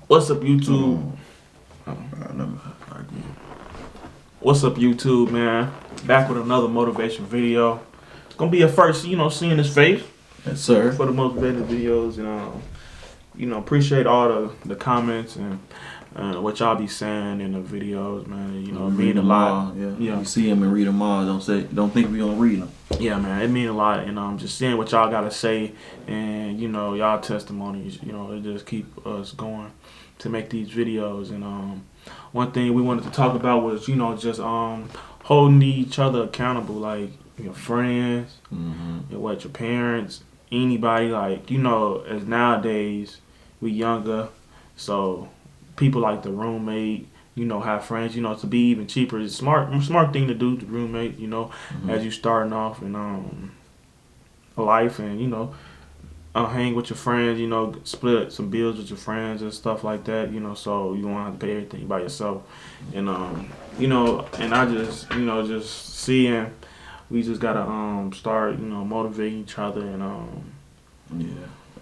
What's up, YouTube? What's up, YouTube, man? Back with another motivation video. It's gonna be a first, seeing his face. Yes, sir. For the motivated videos, and appreciate all the comments and what y'all be saying in the videos, man. It mean a lot. Yeah. You see them and read them all. Don't think we gonna read them. Yeah, man, it mean a lot, and just seeing what y'all gotta say, and y'all testimonies, it just keep us going to make these videos. And one thing we wanted to talk about was just holding each other accountable, like your friends, your parents, anybody, like as nowadays we younger, so people like the roommate, have friends, to be even cheaper. It's smart thing to do, the roommate, as you starting off in life, and hang with your friends, split some bills with your friends and stuff like that, so you won't have to pay everything by yourself. And and I just seeing we just gotta start, motivating each other, and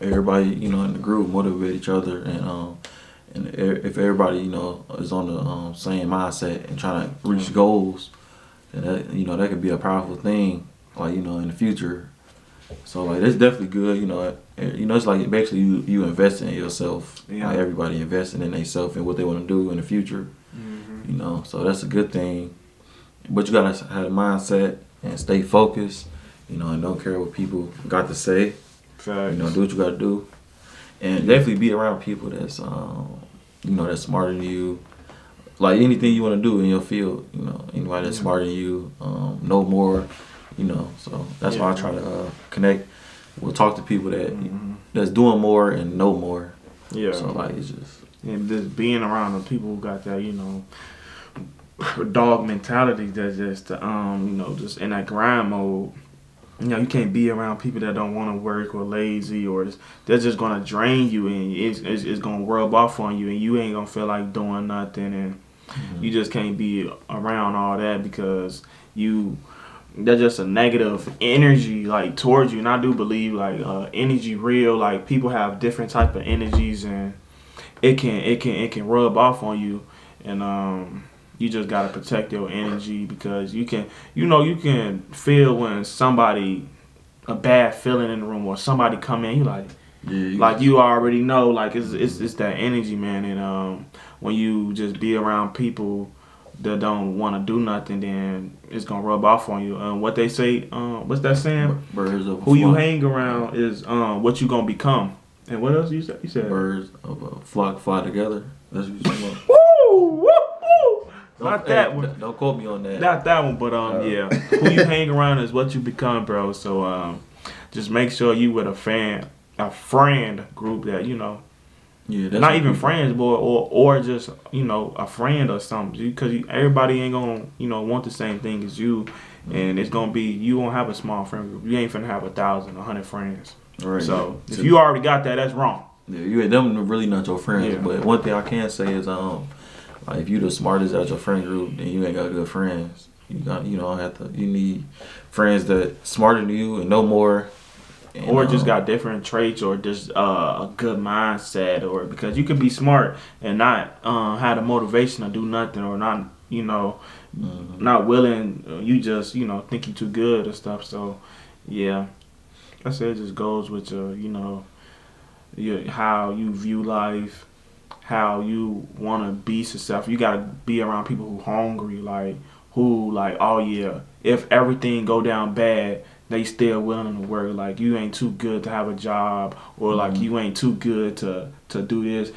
everybody, in the group motivate each other, and if everybody, is on the same mindset and trying to reach goals, then that could be a powerful thing, like, in the future. So, like, that's definitely good, it's like basically you investing in yourself. Yeah. Like, everybody investing in themselves and what they want to do in the future. So that's a good thing. But you gotta have a mindset and stay focused, and don't care what people got to say. Facts. Do what you gotta do, and definitely be around people that's that's smarter than you. Like, anything you want to do in your field, anybody that's smarter than you, know more, So that's why I try to connect. We'll talk to people that's doing more and know more. Yeah. So, like, it's just being around the people who got that, dog mentality, that's just just in that grind mode. You can't be around people that don't want to work or lazy, or they're just gonna drain you, and it's gonna rub off on you, and you ain't gonna feel like doing nothing, and you just can't be around all that because they're just a negative energy, like, towards you. And I do believe, like, energy real. Like, people have different type of energies, and it can rub off on you, and you just gotta protect your energy, because you can feel when somebody, a bad feeling in the room, or somebody come in, you already know, like, it's that energy, man. And when you just be around people that don't want to do nothing, then it's gonna rub off on you. What they say, what's that saying? Birds of a Who you flock. hang around is what you gonna become. And what else you said? You said Birds of a flock fly together. That's what you talking about. woo, woo, woo. Not that one. Don't quote me on that. Not that one, but yeah. Who you hang around is what you become, bro. So just make sure you with a friend group that That's not even friends, boy, or just a friend or something. Because everybody ain't gonna want the same thing as you, and it's gonna be, you won't have a small friend group. You ain't finna have 1,000, 100 friends. Right. So if you already got that, that's wrong. Yeah, them really not your friends. Yeah. But one thing I can say is, like, if you the smartest out your friend group, then you ain't got good friends. You need friends that smarter than you and know more. And, or just got different traits, or just a good mindset, or because you could be smart and not have the motivation to do nothing, or not not willing. You just think you too good or stuff. So yeah, I say it just goes with how you view life, how you want to be successful. You gotta be around people who hungry, oh yeah, if everything go down bad, they still willing to work. Like, you ain't too good to have a job, or like you ain't too good to do this.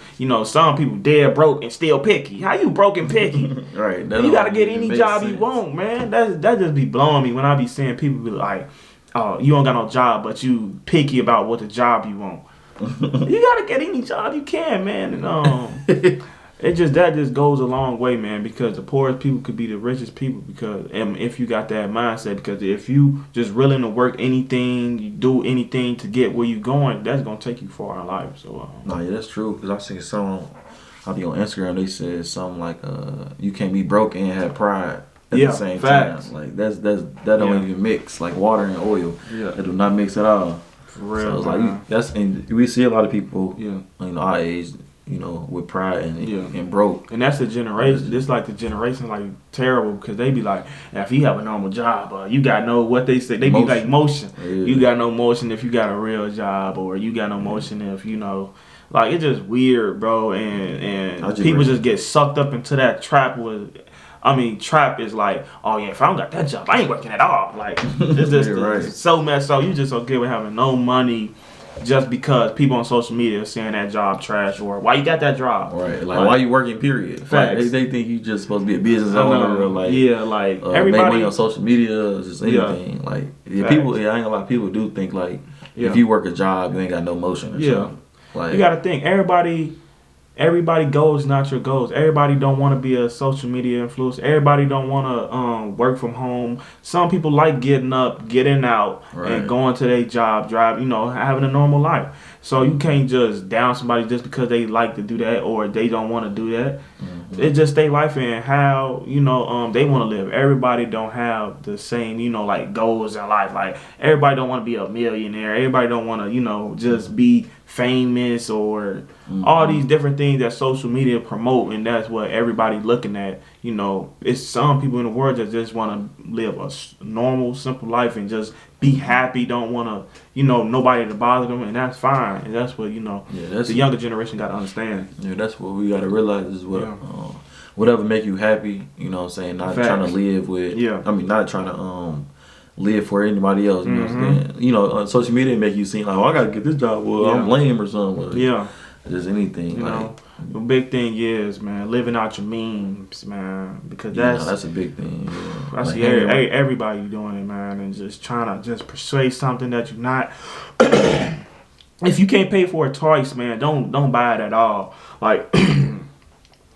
Some people dead broke and still picky. How you broke and picky? Right. You gotta get any job you want, man. That just be blowing me when I be seeing people be like, oh, you don't got no job, but you picky about what the job you want. You gotta get any job you can, man. And that just goes a long way, man, because the poorest people could be the richest people, because if you got that mindset, because if you just willing to work anything, you do anything to get where you going, that's gonna take you far in life. So no, yeah, that's true. Because I seen I think on Instagram they said something like, you can't be broke and have pride at the same facts. time. Like, that don't even mix, like water and oil. Yeah, that do not mix at all. for real. So it's like, and we see a lot of people, our age, you know, with pride Yeah. and broke. And that's the generation. This like the generation like terrible because they be like, if you have a normal job, you got no what they say. They be like motion. Yeah. You got no motion if you got a real job, or you got no motion if you know. Like it's just weird, bro. And people just get sucked up into that trap with. I mean, trap is like, oh yeah, if I don't got that job, I ain't working at all. Like it's just it's so messed up. You just okay with having no money. Just because people on social media are saying that job trash or why you got that job. Right. Like why you working, period. Facts. Like, they think you just supposed to be a business owner or like everybody make money on social media or just anything. Like people I ain't gonna lie, people do think like if you work a job you ain't got no motion or something. Like you gotta think everybody goals not your goals. Everybody don't want to be a social media influencer. Everybody don't want to work from home. Some people like getting up, getting out, and going to their job, having a normal life. So you can't just down somebody just because they like to do that or they don't want to do that. Mm-hmm. It's just their life and how they want to live. Everybody don't have the same like goals in life. Like everybody don't want to be a millionaire. Everybody don't want to just be famous or all these different things that social media promote, and that's what everybody looking at. It's some people in the world that just want to live a normal, simple life and just be happy. Don't want to, nobody to bother them, and that's fine. And that's what the younger generation got to understand. Yeah, that's what we got to realize is what whatever make you happy. You know what I'm saying? Not trying to live with. Yeah. I mean, not trying to live for anybody else. You know what I'm saying? On social media make you seem like, I gotta get this job. Well, I'm lame or something. Just anything. The big thing is, man, living out your means, man, because that's a big thing. Yeah. I see everybody doing it, man, and just trying to just persuade something that you're not. If you can't pay for it twice, man, don't buy it at all. Like,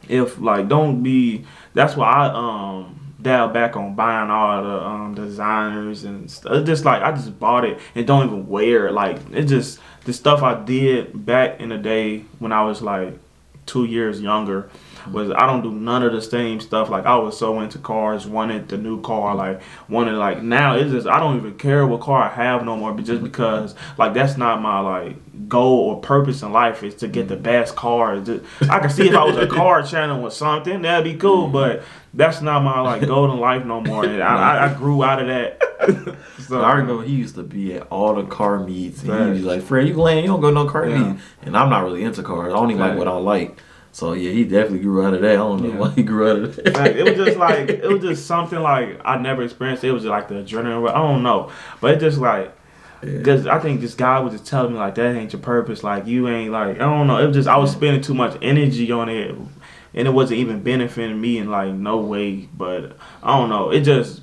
don't be. That's why I dial back on buying all the designers and stuff. Just like I just bought it and don't even wear it. Like it just the stuff I did back in the day when I was like 2 years younger was I don't do none of the same stuff. Like I was so into cars, wanted the new car, wanted now it's just I don't even care what car I have no more, but just because that's not my goal or purpose in life is to get the best car. I can see if I was a car channel or something that'd be cool, but that's not my goal in life no more. And I grew out of that. So I remember he used to be at all the car meets and he was like, Fred, you don't go to no car meets. And I'm not really into cars. I don't even like what I like. So yeah, he definitely grew out of that. I don't know why he grew out of that. It was just something I never experienced. It was just the adrenaline. I don't know, but it just because I think this guy was just telling me that ain't your purpose. You ain't I don't know. It was just I was spending too much energy on it, and it wasn't even benefiting me in no way. But I don't know. It just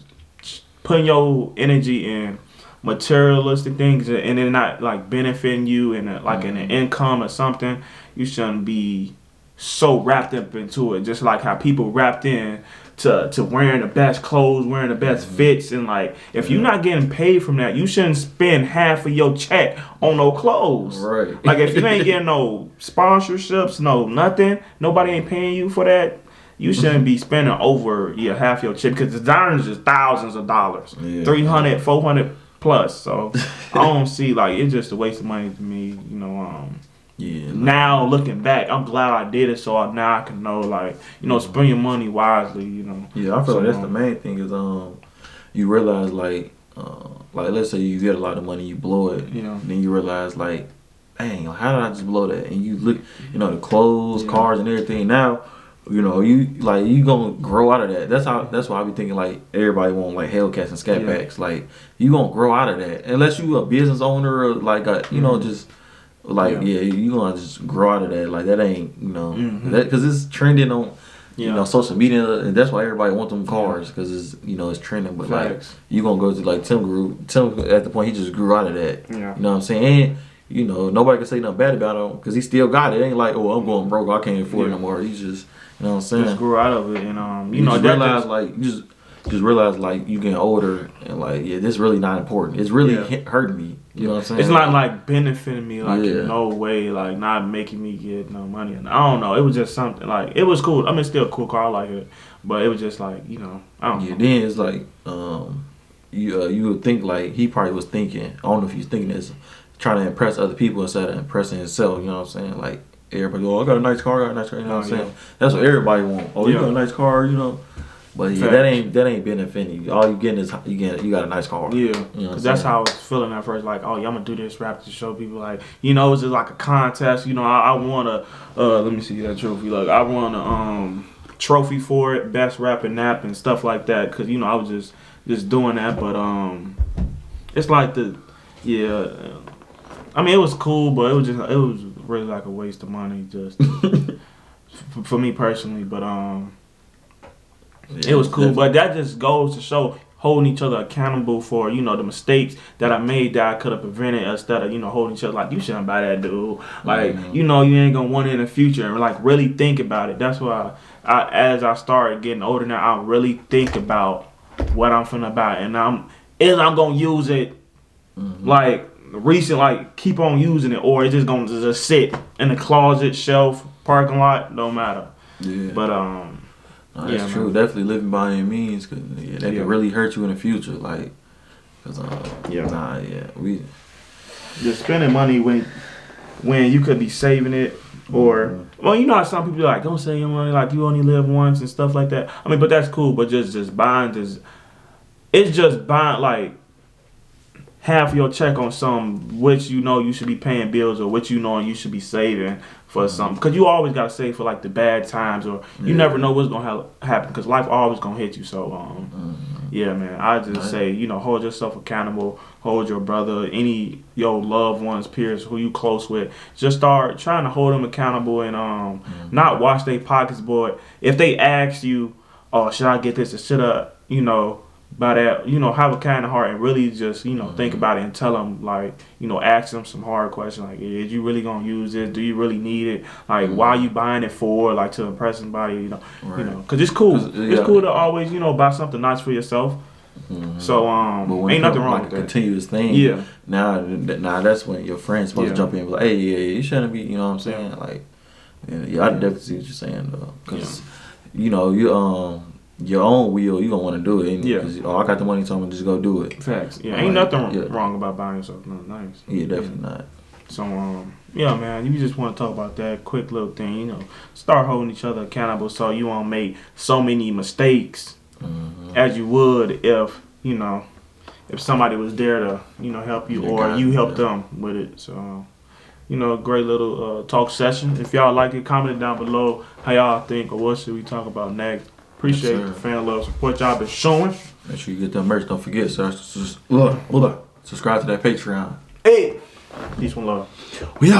putting your energy in materialistic things and then not benefiting you in in an income or something. You shouldn't be so wrapped up into it, just like how people wrapped in to wearing the best clothes, wearing the best fits, and if you're not getting paid from that, you shouldn't spend half of your check on no clothes. Right. If you ain't getting no sponsorships, no nothing, nobody ain't paying you for that. You shouldn't be spending over half your check because designers is thousands of dollars, 300, 400 plus. So I don't see it's just a waste of money to me. Now looking back, I'm glad I did it, so now I can know, spend your money wisely. Yeah, I feel like that's the main thing is you realize let's say you get a lot of money, you blow it, then you realize dang, how did I just blow that? And you look, the clothes, cars, and everything. Now, you gonna grow out of that. That's why I be thinking everybody want Hellcats and Scat Packs. You gonna grow out of that unless you a business owner or just. You gonna just grow out of that. That ain't that because it's trending on social media, and that's why everybody want them cars because it's it's trending. But you gonna go to Tim at the point he just grew out of that. Yeah. You know what I'm saying? And nobody can say nothing bad about him because he still got it. It ain't I'm going broke. I can't afford it no more. He's just what I'm saying. Just grew out of it, and you realize just realize you getting older and this really not important. It's really hurting me. You know what I'm saying? It's not benefiting me in no way, not making me get no money. And I don't know. It was just something it was cool. I mean, it's still a cool car. I like it, but it was just I don't know. Then it's you would think he probably was thinking. I don't know if he's thinking this, trying to impress other people instead of impressing himself. You know what I'm saying? everybody, oh, I got a nice car, I got a nice car. You know what I'm yeah. saying? That's what everybody want. Oh, you Yeah. got a nice car, you know. But yeah, that ain't benefiting you. All you getting is you got a nice car. Yeah, you know because that's how I was feeling at first. Like, oh, yeah, I'm gonna do this rap to show people, like, you know, it's just like a contest. You know, I want to, let me see that trophy. Like, I want a trophy for it, best rap and nap and stuff like that. Because you know, I was just doing that. But it's like yeah. I mean, it was cool, but it was really like a waste of money, just for me personally. But Yeah, it was cool, but that just goes to show holding each other accountable for, you know, the mistakes that I made that I could have prevented, instead of, you know, holding each other like, you shouldn't buy that dude. Like, you know, you ain't gonna want it in the future, and like really think about it. That's why as I started getting older now, I really think about what I'm finna buy, and I'm gonna use it like like keep on using it, or it's just gonna just sit in the closet, shelf, parking lot, no matter. Yeah. But no, that's true. Man. Definitely living by your means, cause that can really hurt you in the future. Like, cause we just spending money when you could be saving it, or well, you know how some people are like, don't save your money, like you only live once and stuff like that. I mean, but that's cool. But just buying it's just buying like half your check on something which you know you should be paying bills, or which you know you should be saving for something, because you always gotta save for like the bad times, or you never know what's gonna happen, because life always gonna hit you. So yeah, man, I just say, you know, hold yourself accountable, hold your brother, any your loved ones, peers who you close with, just start trying to hold them accountable, and not watch their pockets. But if they ask you, oh, should I get this, or should I, you know, by that, you know, have a kind of heart and really just, you know, think about it, and tell them, like, you know, ask them some hard questions, like, is you really gonna use it? Do you really need it? Like, why are you buying it for? Like, to impress somebody, you know, because it's cool. It's cool to always, you know, buy something nice for yourself. So ain't nothing wrong with that. Continuous thing. Yeah. Now that's when your friend's supposed to jump in and be like, hey, you shouldn't be. You know what I'm saying? Like, I definitely see what you're saying though, because you know your own wheel, you gonna want to do it. Cause, I got the money, so I'm gonna just go do it. Facts. Yeah, ain't nothing wrong about buying yourself nothing nice. Yeah, definitely not. So yeah, man, you just want to talk about that quick little thing. You know, start holding each other accountable, so you won't make so many mistakes as you would if, you know, if somebody was there to, you know, help you, or you help them with it. So you know, great little talk session. If y'all like it, comment it down below how y'all think, or what should we talk about next. Appreciate the fan love support y'all been showing. Make sure you get that merch. Don't forget, sir. Subscribe to that Patreon. Hey, peace and love. We out.